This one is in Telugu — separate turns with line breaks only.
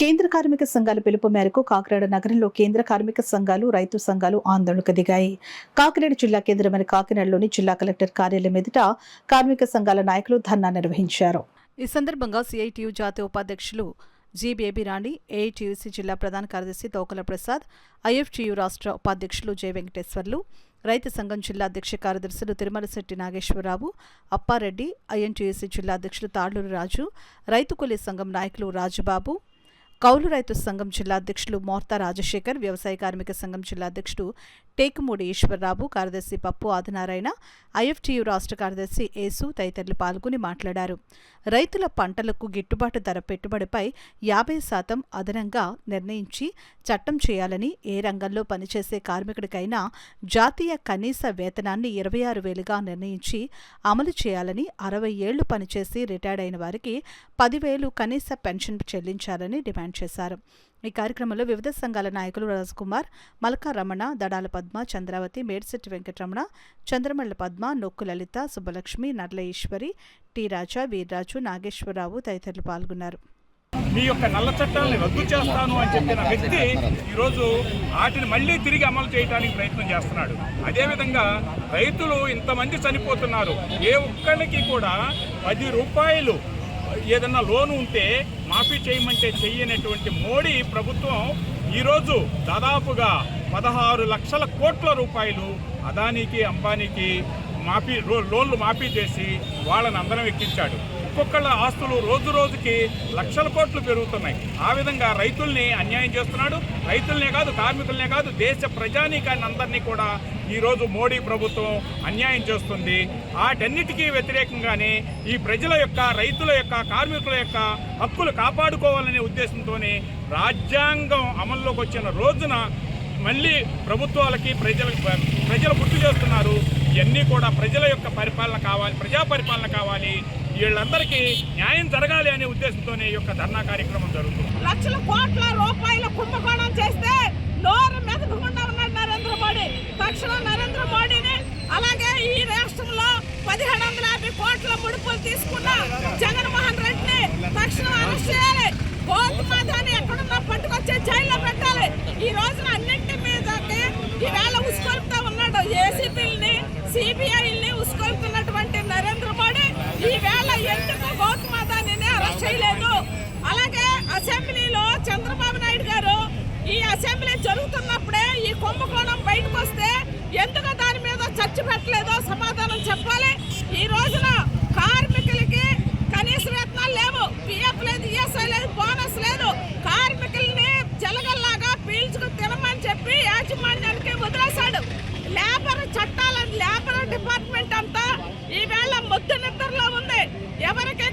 కేంద్ర కార్మిక సంఘాల పిలుపు మేరకు కాకినాడ నగరంలో కేంద్ర కార్మిక సంఘాలు, రైతు సంఘాలు ఆందోళనకు దిగాయి. కాకినాడ జిల్లా కేంద్రమైన కాకినాడలోని జిల్లా కలెక్టర్ కార్యాలయం ఎదుట కార్మిక సంఘాల నాయకులు ధర్నా నిర్వహించారు. ఈ సందర్భంగా సిఐటియు జాతీయ ఉపాధ్యక్షులు జి బేబీ రాణి, ఏఐటియుసి జిల్లా ప్రధాన కార్యదర్శి తోకల ప్రసాద్, ఐఎఫ్టియు రాష్ట్ర ఉపాధ్యక్షులు జె వెంకటేశ్వర్లు, రైతు సంఘం జిల్లా అధ్యక్ష కార్యదర్శులు తిరుమలశెట్టి నాగేశ్వరరావు, అప్పారెడ్డి, ఐఎన్టీయూసీ జిల్లా అధ్యక్షులు తాళ్లూరు రాజు, రైతు కూలీ సంఘం నాయకులు రాజుబాబు, కౌలు రైతు సంఘం జిల్లా అధ్యక్షులు మోర్తా రాజశేఖర్, వ్యవసాయ కార్మిక సంఘం జిల్లా అధ్యక్షుడు టేకుమూడి ఈశ్వరరావు, కార్యదర్శి పప్పు ఆదినారాయణ, ఐఎఫ్టియు రాష్ట్ర కార్యదర్శి ఏసు తదితరులు పాల్గొని మాట్లాడారు. రైతుల పంటలకు గిట్టుబాటు ధర పెట్టుబడిపై 50% అదనంగా నిర్ణయించి చట్టం చేయాలని, ఏ రంగంలో పనిచేసే కార్మికుడికైనా జాతీయ కనీస వేతనాన్ని 26,000గా నిర్ణయించి అమలు చేయాలని, 60 ఏళ్లు పనిచేసి రిటైర్డ్ అయిన వారికి 10,000 కనీస పెన్షన్ చెల్లించాలని డిమాండ్ చేశారు. ఈ కార్యక్రమంలో వివిధ సంఘాల నాయకులు రాజ్కుమార్, మల్కా రమణ, దడాల పద్మ, చంద్రావతి, మేడిశెట్టి వెంకటరమణ, చంద్రమళ్ల పద్మ, నొక్కు లలిత, సుబ్బలక్ష్మి, నర్ల ఈశ్వరి, టి రాజా, వీర్రాజు, నాగేశ్వరరావు తదితరులు పాల్గొన్నారు.
మీ యొక్క నల్ల చట్టాలను రద్దు చేస్తాను అని చెప్పిన వ్యక్తి ఈరోజు వాటిని మళ్ళీ తిరిగి అమలు చేయడానికి ప్రయత్నం చేస్తున్నాడు. అదేవిధంగా రైతులు ఇంతమంది చనిపోతున్నారు. ఏ ఒక్కరికి కూడా 10 రూపాయలు ఏదన్నా లోను ఉంటే మాఫీ చేయమంటే చెయ్యనటువంటి మోడీ ప్రభుత్వం ఈరోజు దాదాపుగా 16 లక్షల కోట్ల రూపాయలు అదానీకి, అంబానీకి లోన్లు మాఫీ చేసి వాళ్ళని అందరం ఎక్కించాడు. ఒక్కొక్కళ్ళ ఆస్తులు రోజు రోజుకి లక్షల కోట్లు పెరుగుతున్నాయి. ఆ విధంగా రైతుల్ని అన్యాయం చేస్తున్నాడు. రైతులనే కాదు, కార్మికులనే కాదు, దేశ ప్రజానీకాన్ని అందరినీ కూడా ఈరోజు మోడీ ప్రభుత్వం అన్యాయం చేస్తుంది. వాటన్నిటికీ వ్యతిరేకంగానే ఈ ప్రజల యొక్క, రైతుల యొక్క, కార్మికుల యొక్క హక్కులు కాపాడుకోవాలనే ఉద్దేశంతోనే రాజ్యాంగం అమల్లోకి వచ్చిన రోజున మళ్ళీ ప్రభుత్వాలకి ప్రజలు గుర్తు చేస్తున్నారు. ఇవన్నీ కూడా ప్రజల యొక్క పరిపాలన కావాలి, ప్రజా పరిపాలన కావాలి, వీళ్ళందరికీ న్యాయం జరగాలి అనే ఉద్దేశంతోనే ఈ యొక్క ధర్నా కార్యక్రమం జరుగుతుంది.
లక్షల కోట్ల రూపాయల కుంభకోణం చేస్తే నోరు మెదపకుండా ఉన్నాడు నరేంద్ర మోడీ. తక్షణం నరేంద్ర మోడీని, అలాగే ఈ రాష్ట్రంలో 1750 కోట్ల ముడుపులు తీసుకున్న జగన్మోహన్ రెడ్డిని తక్షణం అరెస్ట్ చేయాలి. గోధుమని ఎక్కడున్నా పట్టుకొచ్చే జైల్లో పెట్టాలి. ఈ రోజున అన్నింటి మీదకి ఈవేళ ఉసుకొలుపుతా ఉన్నాడు. ఏసీపీలని, సిబిఐని ఉసుకొలుపుతున్నటువంటి నరేంద్ర మోడీ ఈవేళ ఎందుకు గోధుమని అరెస్ట్ చేయలేదు? అలాగే అసెంబ్లీలో చంద్రబాబు నాయుడు గారు ఈ అసెంబ్లీ జరుగుతున్నప్పుడే ఈ కుంభకోణం బయటకు వస్తే ఎందుకు దాని మీద చర్చ పెట్టలేదో సమాధానం చెప్పాలి. ఈ రోజున కార్మికులకి కనీస వేతనాలు లేవు, పిఎఫ్ లేదు, ఈఎస్ఐ లేదు, బోనస్ లేదు. కార్మికుల్ని జలగల్లాగా పీల్చుకు తినమని చెప్పి యాజమాన్యానికి వదిలేశాడు. లేబర్ చట్టాల, లేబర్ డిపార్ట్మెంట్ అంతా ఈవేళ ముద్దు నిద్రలో ఉంది. ఎవరికి